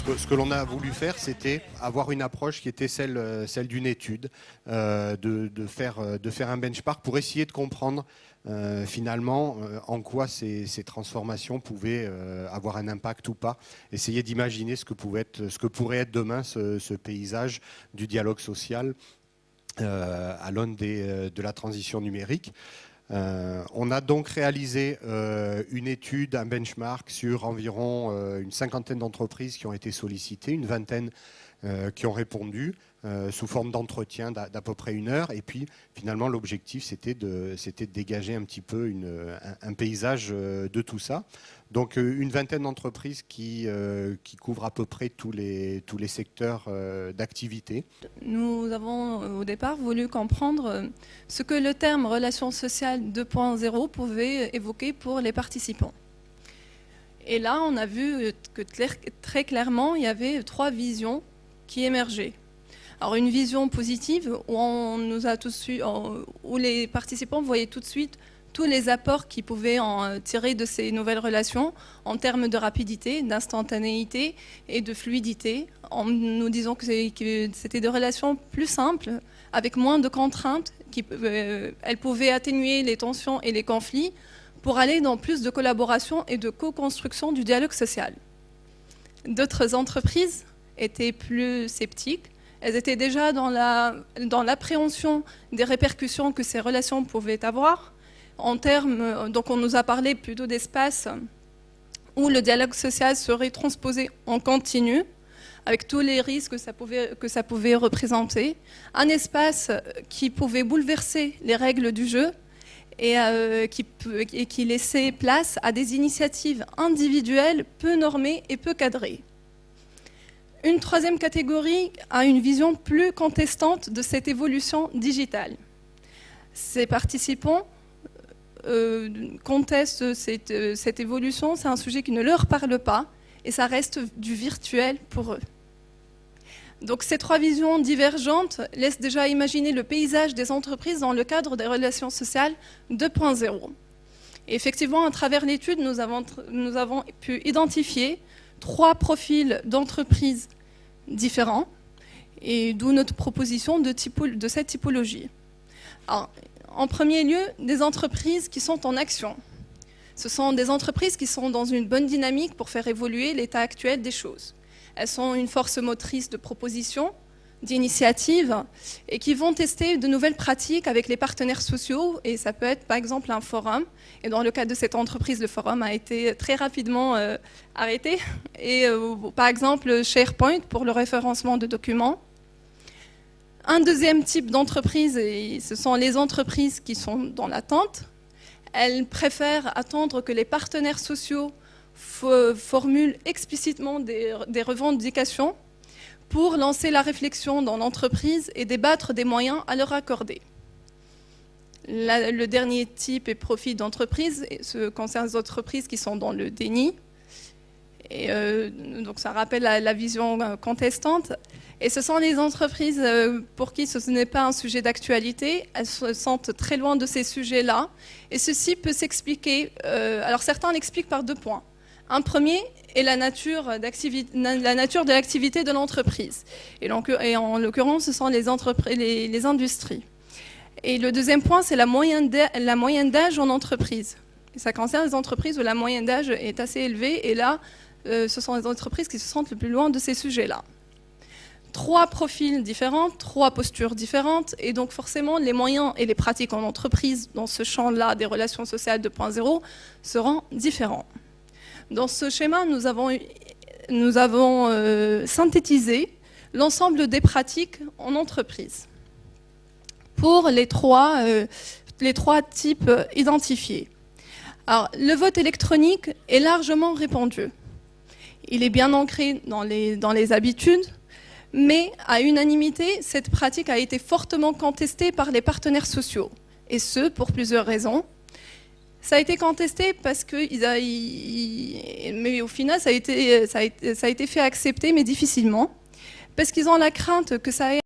Ce que l'on a voulu faire, c'était avoir une approche qui était celle d'une étude, de faire un benchmark pour essayer de comprendre finalement en quoi ces transformations pouvaient avoir un impact ou pas. Essayer d'imaginer ce que pourrait être demain ce paysage du dialogue social à l'aune de la transition numérique. On a donc réalisé une étude, un benchmark sur environ une cinquantaine d'entreprises qui ont été sollicitées, une vingtaine qui ont répondu sous forme d'entretien d'à peu près 1 heure. Et puis finalement l'objectif c'était de dégager un petit peu un paysage de tout ça. Donc une vingtaine d'entreprises qui couvrent à peu près tous les secteurs d'activité. Nous avons au départ voulu comprendre ce que le terme relations sociales 2.0 pouvait évoquer pour les participants. Et là, on a vu que très clairement, il y avait 3 visions qui émergeaient. Alors une vision positive où les participants voyaient tout de suite tous les apports qu'ils pouvaient en tirer de ces nouvelles relations en termes de rapidité, d'instantanéité et de fluidité, en nous disant que c'était des relations plus simples, avec moins de contraintes, elles pouvaient atténuer les tensions et les conflits pour aller dans plus de collaboration et de co-construction du dialogue social. D'autres entreprises étaient plus sceptiques. Elles étaient déjà dans l'appréhension des répercussions que ces relations pouvaient avoir. Donc on nous a parlé plutôt d'espace où le dialogue social serait transposé en continu, avec tous les risques que ça pouvait représenter. Un espace qui pouvait bouleverser les règles du jeu et qui laissait place à des initiatives individuelles peu normées et peu cadrées. Une troisième catégorie a une vision plus contestante de cette évolution digitale. Ces participants contestent cette évolution, c'est un sujet qui ne leur parle pas et ça reste du virtuel pour eux. Donc ces 3 visions divergentes laissent déjà imaginer le paysage des entreprises dans le cadre des relations sociales 2.0. Et effectivement, à travers l'étude, nous avons pu identifier 3 profils d'entreprises différents, et d'où notre proposition de cette typologie. Alors, en premier lieu, des entreprises qui sont en action. Ce sont des entreprises qui sont dans une bonne dynamique pour faire évoluer l'état actuel des choses. Elles sont une force motrice de propositions, d'initiatives, et qui vont tester de nouvelles pratiques avec les partenaires sociaux, et ça peut être par exemple un forum. Et dans le cas de cette entreprise, le forum a été très rapidement arrêté. Et par exemple, SharePoint pour le référencement de documents. Un deuxième type d'entreprise, ce sont les entreprises qui sont dans l'attente. Elles préfèrent attendre que les partenaires sociaux formulent explicitement des revendications pour lancer la réflexion dans l'entreprise et débattre des moyens à leur accorder. Le dernier type et profil d'entreprise concerne les entreprises qui sont dans le déni. Et donc ça rappelle la vision contestante. Et ce sont les entreprises pour qui ce n'est pas un sujet d'actualité. Elles se sentent très loin de ces sujets-là. Et ceci peut s'expliquer, alors certains l'expliquent par 2 points. Un premier est la nature de l'activité de l'entreprise. Et en l'occurrence, ce sont les industries. Et le deuxième point, c'est la moyenne d'âge en entreprise. Et ça concerne les entreprises où la moyenne d'âge est assez élevée. Et là, ce sont les entreprises qui se sentent le plus loin de ces sujets-là. 3 profils différents, 3 postures différentes. Et donc forcément, les moyens et les pratiques en entreprise dans ce champ-là des relations sociales 2.0 seront différents. Dans ce schéma, nous avons synthétisé l'ensemble des pratiques en entreprise pour les 3 types identifiés. Alors, le vote électronique est largement répandu. Il est bien ancré dans les habitudes, mais à unanimité, cette pratique a été fortement contestée par les partenaires sociaux, et ce, pour plusieurs raisons. Ça a été contesté parce que, mais au final, ça a été fait accepter, mais difficilement, parce qu'ils ont la crainte que ça ait